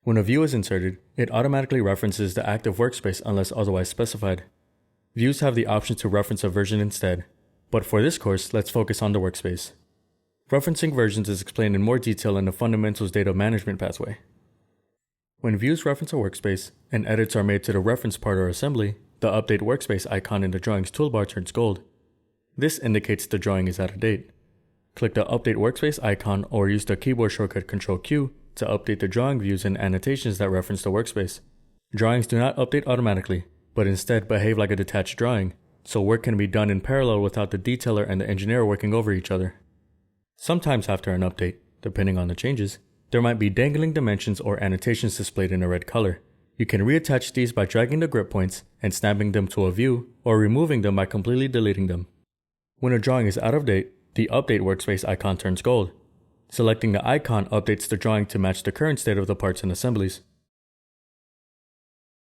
When a view is inserted, it automatically references the active workspace unless otherwise specified. Views have the option to reference a version instead, but for this course, let's focus on the workspace. Referencing versions is explained in more detail in the Fundamentals Data Management pathway. When views reference a workspace and edits are made to the reference part or assembly, the Update Workspace icon in the Drawings toolbar turns gold. This indicates the drawing is out of date. Click the Update Workspace icon or use the keyboard shortcut Ctrl Q to update the drawing views and annotations that reference the workspace. Drawings do not update automatically, but instead behave like a detached drawing, so work can be done in parallel without the detailer and the engineer working over each other. Sometimes after an update, depending on the changes, there might be dangling dimensions or annotations displayed in a red color. You can reattach these by dragging the grip points and snapping them to a view, or removing them by completely deleting them. When a drawing is out of date, the Update Workspace icon turns gold. Selecting the icon updates the drawing to match the current state of the parts and assemblies.